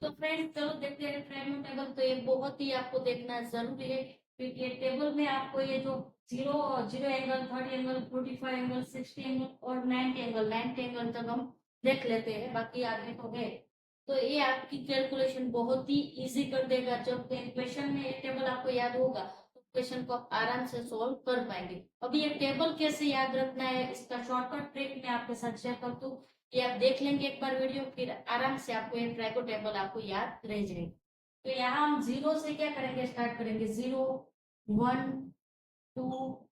तो फ्रेंड्स चलो देखते हैं ट्राइनो टेबल। तो ये बहुत ही आपको देखना जरूरी है, क्योंकि ये टेबल में आपको ये जो zero zero angle, 30 angle, 45 angle, 60 angle और 90 एंगल तक हम देख लेते हैं, बाकी आगे तो है। तो ये आपकी कैलकुलेशन बहुत ही इजी कर देगा। जब क्वेश्चन में ये टेबल आपको याद होगा तो क्वेश्चन को आप आराम से सोल्व कर पाएंगे। अभी ये टेबल कैसे याद रखना है, इसका शॉर्टकट ट्रिक मैं आपके साथ शेयर कर दूं। ये आप देख लेंगे एक बार वीडियो, फिर आराम से आपको ये ट्राइको टेबल आपको याद रह जाएगी। तो यहाँ हम जीरो से क्या करेंगे, स्टार्ट करेंगे। 0, 1, 2,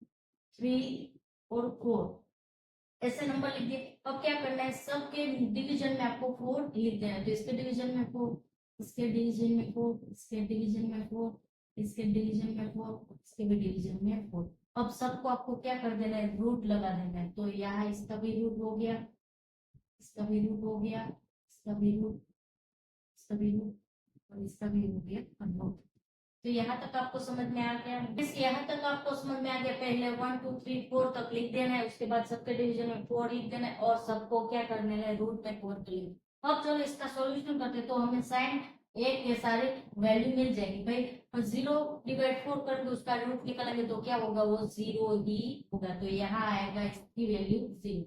3 और 4 ऐसे नंबर लिख दिए। अब क्या करना है, सबके डिवीजन में आपको 4 लिख देना है। तो इसके डिवीजन में 4, इसके डिवीजन में 4, इसके डिवीजन में 4, इसके डिवीजन में 4, इसके भी डिवीजन में 4। अब सबको आपको क्या कर देना है, रूट लगा देना है। तो यहाँ इसका भी रूट हो गया, इसका भी रूट हो गया, इसका भी रूट, इसका भी रूट और इसका भी हो गया रूट। तो यहाँ तक आपको समझ में आ गया। बस यहाँ तक आपको समझ में आ गया। पहले 1 2 3 4 तक लिख देना है, उसके बाद सबके डिवीजन में 4 लिख देना है और सबको क्या करना है, रूट में 4 तो लिख। अब चलो इसका सॉल्यूशन करते हैं। तो हमें साइन ए के सारे वैल्यू मिल जाएगी भाई। और 0/4 करेंगे, उसका रूट निकालेंगे तो क्या होगा, वो 0 ही होगा। तो यहाँ आएगा इसकी वैल्यू 0।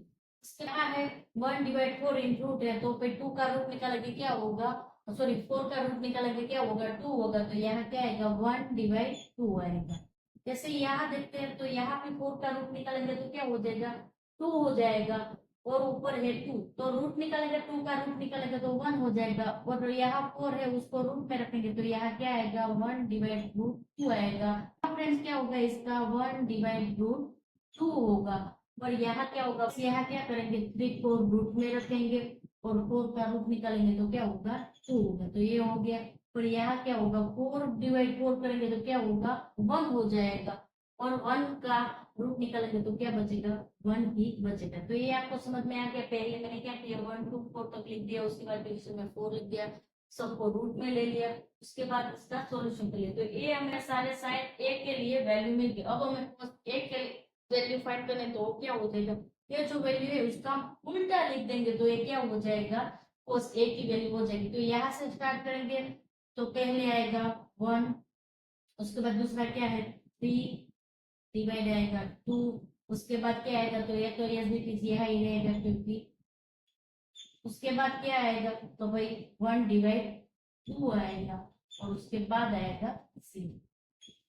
क्या है, 1/4 इंटू रूट है, तो फिर 2 का रूट निकालेंगे क्या होगा, सॉरी 4 का रूट निकालेंगे क्या होगा, 2 होगा। तो यहाँ क्या आएगा, 1/2 आएगा। जैसे यहाँ देखते हैं तो यहाँ पे 4 का रूट निकालेंगे तो क्या हो जाएगा, 2 हो जाएगा। और ऊपर है 2, तो रूट निकालेंगे, 2 का रूट निकालेंगे तो 1 हो जाएगा। और यहाँ 4 है, उसको रूट में रखेंगे तो यहाँ क्या आएगा, 1/2 आएगा। फ्रेंड्स क्या होगा इसका, 1/2 होगा। और यहाँ क्या होगा, यहाँ क्या करेंगे, 3 को रूट में रखेंगे और 4 का रूट निकालेंगे तो क्या होगा, 2 होगा। तो ये हो गया। और यहाँ क्या होगा, 4/4 करेंगे तो क्या होगा, 1 हो जाएगा। और 1 का रूट निकालेंगे तो क्या बचेगा, 1 ही बचेगा। तो ये आपको समझ में आ गया। पहले मैंने क्या किया, 1 2 4 तक लिख दिया, उसके बाद डिवीजन में 4 लिख दिया, सबको रूट में ले लिया, उसके बाद इसका सॉल्यूशन कर लिया। तो ये हमें सारे साइन ए के लिए वैल्यू मिल गई। अब हमें ए के वैल्यू फाइंड करने, तो क्या हो जाएगा, ये जो वैल्यू है उसका हम उल्टा लिख देंगे तो ये क्या हो जाएगा, cos a की वैल्यू हो जाएगी। तो यहाँ से स्टार्ट करेंगे। तो पहले आएगा 1, उसके बाद दूसरा क्या है 3, डिवाइड आएगा 2, उसके बाद क्या आएगा, तो ये तो यहाँ ही रहेगा क्योंकि। उसके बाद क्या आएगा, तो भाई 1/2 आएगा और उसके बाद आएगा c।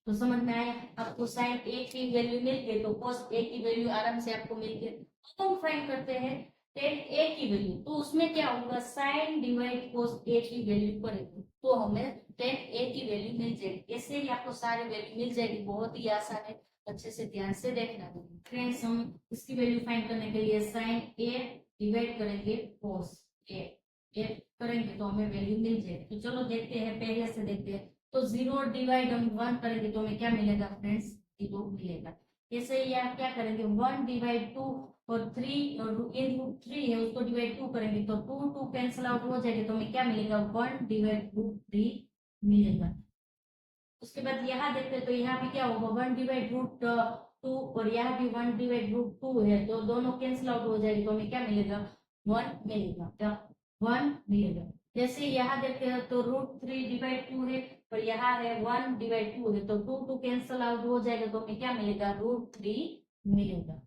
तो समझ में आया आपको, साइन ए की वैल्यू मिल गई तो cos a की वैल्यू आराम से आपको मिल गई। अब हम फाइंड करते हैं tan a की वैल्यू। तो उसमें क्या होगा, साइन डिवाइड cos a की वैल्यू करेंगे तो हमें tan a की वैल्यू मिल जाएगी। ऐसे ही आपको सारे वैल्यू मिल जाएगी, बहुत ही आसान है, अच्छे से ध्यान से देखना। फ्रेंड्स हम इसकी वैल्यू फाइंड करने के लिए साइन a डिवाइड करेंगे cos a, करेंगे तो हमें वैल्यू मिल जाएगी। तो चलो देखते हैं, पहले से देखते हैं। तो 0 डिवाइड हम 1 करेंगे तो हमें क्या मिलेगा फ्रेंड्स, 0 मिलेगा। ऐसे ही आप क्या करेंगे, 1/2 और 3 और इन रूट 3 है उसको डिवाइड 2 करेंगे तो 2 2 कैंसिल आउट हो जाएगा तो हमें क्या मिलेगा, 1/√3 मिलेगा। उसके बाद यहाँ देखते हैं तो यहाँ भी क्या होगा, 1/√2 और यहाँ भी 1/√2 है, तो दोनों कैंसिल आउट हो जाएगी तो हमें क्या मिलेगा, 1 मिलेगा। क्या, 1 मिलेगा। जैसे यहाँ देखते हैं तो √3/2 है और यहाँ है 1/2 है, तो 2 2 कैंसिल आउट हो जाएगा तो हमें क्या मिलेगा, √3 मिलेगा।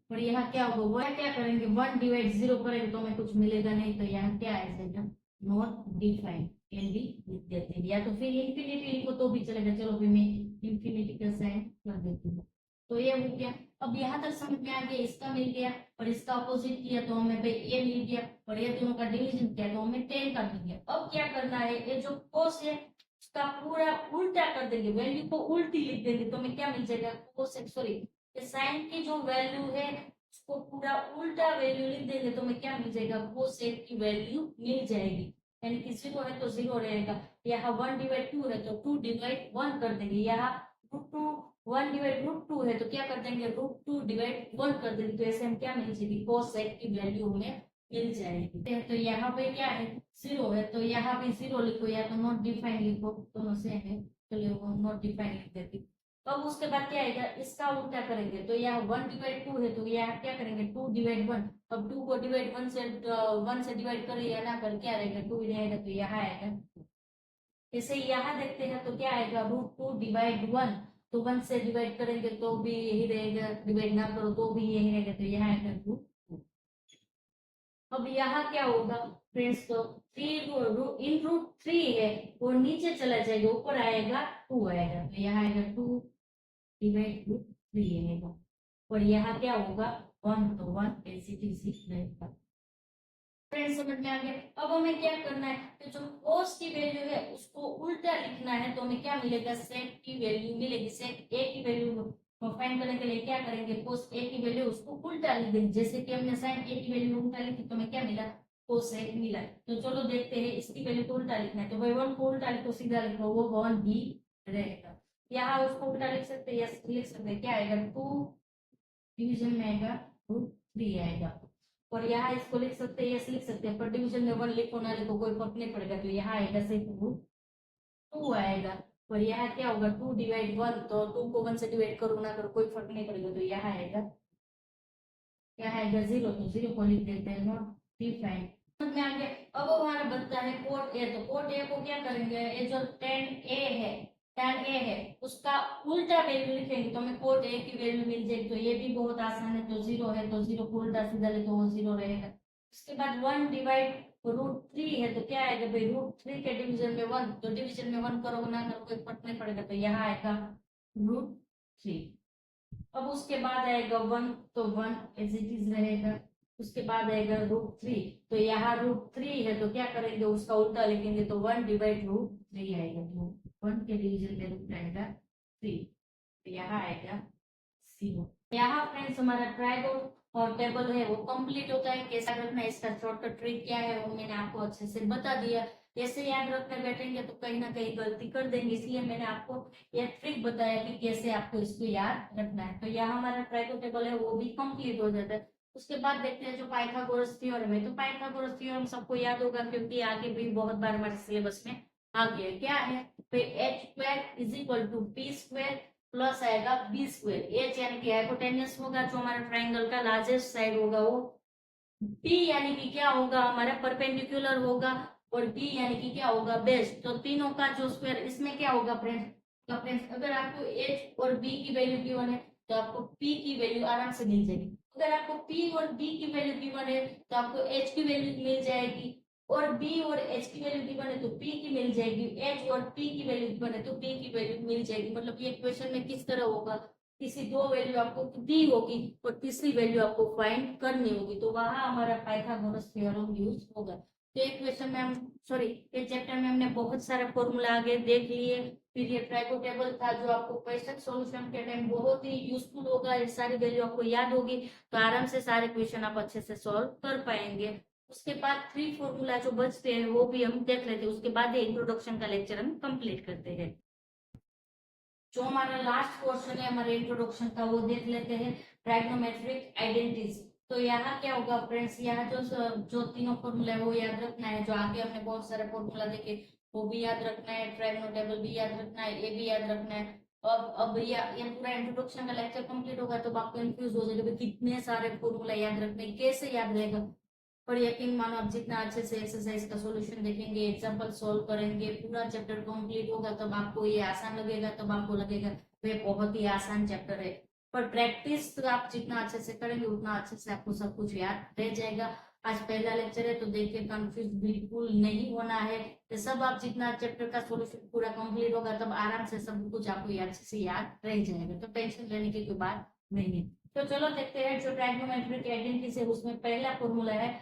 और यहाँ क्या होगा, वह क्या करेंगे, 1/0 करेंगे तो हमें कुछ मिलेगा नहीं, तो यहाँ क्या आ जाएगा, नॉट डिफाइंड, कैन भी लिख देते हैं, या तो फिर इंफिनिटी लिखो तो भी चलेगा। चलो फिर मैं इंफिनिटी का साइन कर देती हूँ। तो ये हो गया। अब यहाँ तक समझ में आ गया, इसका मिल गया और इसका अपोजिट किया तो हमें भाई ये मिल गया और ये दोनों का डिवीजन किया तो हमें 10 का मिल गया। अब क्या करना है, ये जो कोस है उसका पूरा उल्टा कर देंगे, वैल्यू को उल्टी लिख देंगे तो हमें क्या मिल जाएगा, कोस सॉरी साइन की जो वैल्यू है उसको पूरा उल्टा वैल्यू लिख देंगे तो हमें क्या मिल जाएगा, cos a की वैल्यू मिल जाएगी। यानी कि 0 है तो 0 रहेगा, यहाँ 1/2 है तो 2/1 कर देंगे, यहाँ √2 1/√2 है तो क्या कर देंगे, √2/1 कर देंगे। तो ऐसे हम क्या मिल जाएगी, cos a की वैल्यू हमें मिल जाएगी। तो यहाँ पे क्या है, 0 है तो यहाँ भी 0 लिखो या तो नॉट डिफाइंड लिखो, दोनों सेम है। चलिए वो नॉट डिफाइंड लिख देती। अब उसके बाद क्या आएगा, इसका उल्टा करेंगे तो यहाँ 1/2 है तो यहाँ क्या करेंगे 2/1। अब 2 को डिवाइड 1 से डिवाइड करें या ना कर क्या रहेगा 2 रहेगा तो यहाँ आएगा। जैसे यहाँ देखते हैं तो क्या आएगा √2/1, तो 1 से डिवाइड करेंगे तो भी यही रहेगा, डिवाइड ना करो तो भी यही रहेगा तो यहाँ आएगा 2। अब यहाँ क्या होगा फ्रेंड्स, तो 3 इन √3 है वो नीचे चला जाएगा, ऊपर आएगा 2 आएगा तो यहाँ आएगा 2/√3 आएगा। और यहाँ क्या होगा 1, तो 1 ऐसी रहेगा। फ्रेंड्स समझ में आ गया। अब हमें क्या करना है, तो जो cos की वैल्यू है उसको उल्टा लिखना है, तो हमें क्या मिलेगा sec की वैल्यू मिलेगी। sec a की वैल्यू फाइंड करने के लिए क्या करेंगे, cos a की वैल्यू उसको उल्टा लिख देंगे, जैसे कि हमने sin a की वैल्यू उल्टा लिखी तो हमें क्या मिला cos a मिला। तो चलो देखते हैं इसकी वैल्यू को उल्टा लिखना है, तो भाई 1 को उल्टा लिखो सीधा लिखो वो 1 ही रहेगा। यहाँ उसको उल्टा लिख सकते हैं, यस लिख सकते हैं, क्या आएगा 2 डिवीजन में आएगा √3 आएगा। और यहाँ इसको लिख सकते हैं, यस लिख सकते हैं, पर डिवीजन में 1 लिखो ना लिखो कोई फर्क नहीं पड़ेगा, तो यहाँ आएगा सिर्फ √2 आएगा। और यहाँ क्या होगा 2/1, तो 2 को 1 से डिवाइड करो ना करो कोई फर्क नहीं पड़ेगा, तो यहाँ आएगा 0, तो 0 को लिख देते हैं नॉट डिफाइंड। समझ में आ गया। अब हमारा बनता है cot a, तो cot a को क्या करेंगे, ये जो tan a है उसका उल्टा वैल्यू लिखेंगे तो हमें cot a की वैल्यू मिल जाएगी, तो ये भी बहुत आसान है, तो 0 है तो 0 को उल्टा सीधा लिखो वो 0 रहेगा। उसके बाद 1/√3 है तो क्या आएगा भाई √3 के डिवीजन में 1, तो डिवीजन में 1 करोगे ना करो कोई फर्क नहीं पड़ेगा, तो यहाँ आएगा √3। अब उसके बाद आएगा 1, तो 1 एज इट इज रहेगा। उसके बाद आएगा √3, तो यहाँ √3 है तो क्या करेंगे उसका उल्टा लिखेंगे, तो 1/√3 आएगा, तो 1 के डिवीजन में रूट आएगा 3, तो यहाँ आएगा 0। यहाँ फ्रेंड्स हमारा ट्राइगोन और टेबल है वो कंप्लीट होता है। कैसा रखना है इसका शॉर्टकट ट्रिक क्या है वो मैंने आपको अच्छे से बता दिया। ऐसे याद रखने बैठेंगे तो कहीं ना कहीं गलती कर देंगे, इसलिए मैंने आपको यह ट्रिक बताया कि कैसे आपको इसको याद रखना है। तो यहाँ हमारा ट्राइगो टेबल है वो भी कंप्लीट हो जाता है। उसके बाद देखते हैं जो पाइथागोरस थ्योरम है, तो पाइथागोरस थ्योरम सबको याद होगा क्योंकि आगे भी बहुत बार हमारे सिलेबस में आ गया। क्या है, h² = p² प्लस आएगा b²। h यानी कि हाइपोटेन्यूस होगा, जो हमारा ट्राइंगल का लार्जेस्ट साइड होगा वो। p यानी कि क्या होगा हमारा परपेंडिकुलर होगा, और b यानी कि क्या होगा बेस। तो तीनों का जो स्क्वायर, इसमें क्या होगा फ्रेंड्स, तो फ्रेंड्स अगर आपको h और b की वैल्यू गिवन है तो आपको p की वैल्यू आराम से मिल जाएगी। अगर आपको p और b की वैल्यू गिवन है तो आपको h की वैल्यू मिल जाएगी, और b और h की वैल्यू गिवन है तो p की मिल जाएगी, h और p की वैल्यू गिवन है तो p की वैल्यू मिल जाएगी। मतलब ये क्वेश्चन में किस तरह होगा, किसी दो वैल्यू आपको दी होगी और तीसरी वैल्यू आपको फाइंड करनी होगी, तो वहां हमारा पाइथागोरस थ्योरम यूज होगा। तो एक क्वेश्चन में हम ये चैप्टर में हमने बहुत सारे फॉर्मूला आगे देख लिए। फिर ये ट्राइगो टेबल था जो आपको क्वेश्चन सॉल्यूशन के टाइम बहुत ही यूजफुल होगा, ये सारी वैल्यू आपको याद होगी तो आराम से सारे क्वेश्चन आप अच्छे से सॉल्व कर पाएंगे। उसके बाद 3 फॉर्मूला जो बचते हैं वो भी हम देख लेते हैं, उसके बाद इंट्रोडक्शन का लेक्चर हम कंप्लीट करते हैं। जो हमारा लास्ट क्वेश्चन है हमारे इंट्रोडक्शन का वो देख लेते हैं, ट्राइगोनोमेट्रिक आइडेंटिटीज। तो यहाँ क्या होगा फ्रेंड्स, यहाँ जो तीनों फॉर्मूला है वो याद रखना है, जो आगे हमने बहुत सारे फॉर्मूला देखे वो भी याद रखना है, ट्राइगोनल टेबल भी याद रखना है, ये भी याद रखना है। अब ये पूरा इंट्रोडक्शन का लेक्चर कंप्लीट होगा तो आप कंफ्यूज हो जाएगा कितने सारे फॉर्मूला याद रखने, कैसे याद रहेगा। पर यकीन मानो आप जितना अच्छे से एक्सरसाइज का सॉल्यूशन देखेंगे, एग्जांपल सॉल्व करेंगे, पूरा चैप्टर कंप्लीट होगा तब आपको ये आसान लगेगा, तब आपको लगेगा ये बहुत ही आसान चैप्टर है। पर प्रैक्टिस तो आप जितना अच्छे से करेंगे उतना अच्छे से आपको सब कुछ याद रह जाएगा। आज पहला लेक्चर है तो देखिए कंफ्यूज बिल्कुल नहीं होना है, तो सब आप जितना चैप्टर का सॉल्यूशन पूरा कंप्लीट होगा तब आराम से सब कुछ आपको अच्छे से याद रह जाएगा, तो टेंशन लेने की कोई बात नहीं है। तो चलो देखते हैं जो ट्राइगोनोमेट्रिक आइडेंटिटीज है उसमें पहला फॉर्मूला है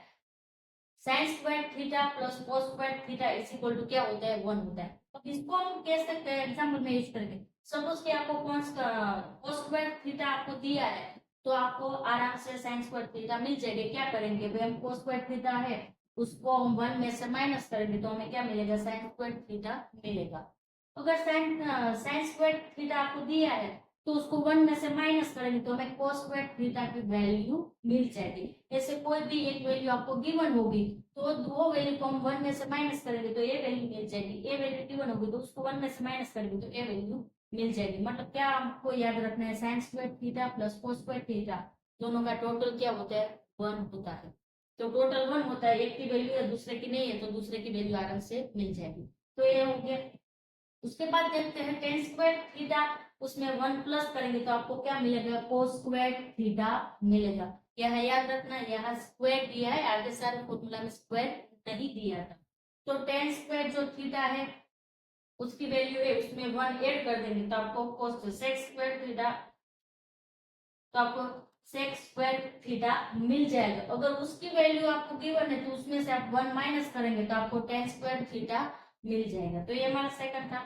sin² theta plus cos² theta equal to क्या होता है 1 होता है। तो इसको हम कह सकते हैं एग्जांपल में यूज करके, सपोज कि आपको cos² थीटा आपको दिया है तो आपको आराम से sin² थीटा मिल जाएगा। क्या करेंगे भाई, हम cos² थीटा है उसको हम 1 में से माइनस करेंगे तो हमें क्या मिलेगा sin² थीटा मिलेगा। अगर sin² थीटा आपको दिया है तो उसको 1 में से माइनस करेंगे तो हमें cos² थीटा की वैल्यू मिल जाएगी। ऐसे कोई भी एक वैल्यू आपको गिवन होगी तो दो वैल्यू को हम 1 में से माइनस करेंगे तो ये वैल्यू मिल जाएगी, ये वैल्यू गिवन होगी तो उसको 1 में से माइनस करेंगे तो ये वैल्यू मिल जाएगी। मतलब क्या आपको याद रखना है, sine square theta plus cos square theta दोनों का टोटल क्या होता है, 1 होता है। तो टोटल 1 होता है, एक की वैल्यू है दूसरे की नहीं है, तो दूसरे की वैल्यू आराम से मिल जाएगी। तो ये हो गया। उसके बाद देखते हैं टेन स्क्वायर थीटा, उसमें 1 प्लस करेंगे तो आपको क्या मिलेगा, कोस स्क्वायर थीटा मिलेगा। यह याद रखना, यहाँ स्क्वायर दिया है, आगे सारे फॉर्मूला में स्क्वायर नहीं दिया था। तो टेन स्क्वायर जो थीटा है उसकी वैल्यू है, उसमें 1 ऐड कर देंगे तो आपको कोस सेक्स स्क्वायर थीटा, तो आपको सेक्स स्क्वायर थीटा मिल जाएगा। अगर उसकी वैल्यू आपको गिवन है तो उसमें से आप 1 माइनस करेंगे तो आपको टेन स्क्वायर थीटा मिल जाएगा। तो ये हमारा सेकंड था।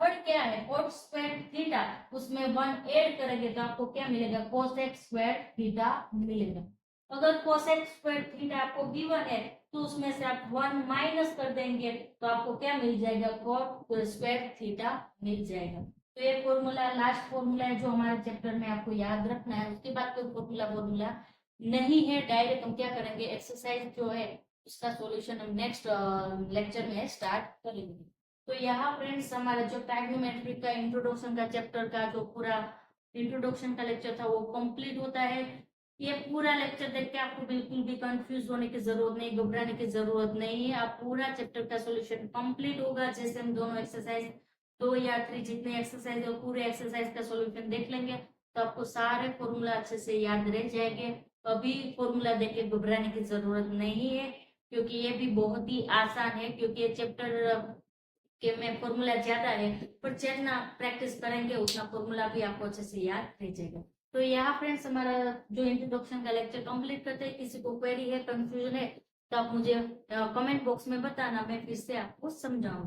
थर्ड क्या है, कोट स्क्वायर थीटा, उसमें 1 ऐड करेंगे तो आपको क्या मिलेगा, कोसेक स्क्वायर थीटा मिलेगा। अगर कोसेक स्क्वायर थीटा आपको गिवन है तो उसमें से आप 1 माइनस कर देंगे तो आपको क्या मिल जाएगा, कोट स्क्वायर थीटा मिल जाएगा। तो ये फॉर्मूला लास्ट फॉर्मूला है जो हमारे चैप्टर में आपको याद रखना है। उसके बाद कोई फॉर्मूला नहीं है, डायरेक्ट हम क्या करेंगे, एक्सरसाइज जो है उसका सॉल्यूशन हम नेक्स्ट लेक्चर में स्टार्ट करेंगे। तो यहाँ फ्रेंड्स हमारा जो ट्राइगोनोमेट्री का इंट्रोडक्शन का चैप्टर का जो पूरा इंट्रोडक्शन का लेक्चर था वो कंप्लीट होता है। ये पूरा लेक्चर देख के आपको बिल्कुल भी कंफ्यूज होने की जरूरत नहीं, घबराने की जरूरत नहीं है। आप पूरा चैप्टर का सॉल्यूशन कंप्लीट होगा, जैसे हम दोनों एक्सरसाइज 2 या 3 जितने एक्सरसाइज है पूरे एक्सरसाइज का सॉल्यूशन देख लेंगे तो आपको सारे फॉर्मूला अच्छे से याद रह जाएंगे। अभी फॉर्मूला देख के घबराने की जरूरत नहीं है, क्योंकि ये भी बहुत ही आसान है, क्योंकि ये चैप्टर के में फॉर्मूला ज्यादा है, पर जितना प्रैक्टिस करेंगे उतना फॉर्मूला भी आपको अच्छे से याद रह जाएगा। तो यहाँ फ्रेंड्स हमारा जो इंट्रोडक्शन का लेक्चर कंप्लीट करते हैं। किसी को क्वेरी है, कंफ्यूजन है तो आप मुझे कमेंट बॉक्स में बताना, मैं फिर से आपको समझाऊंगी।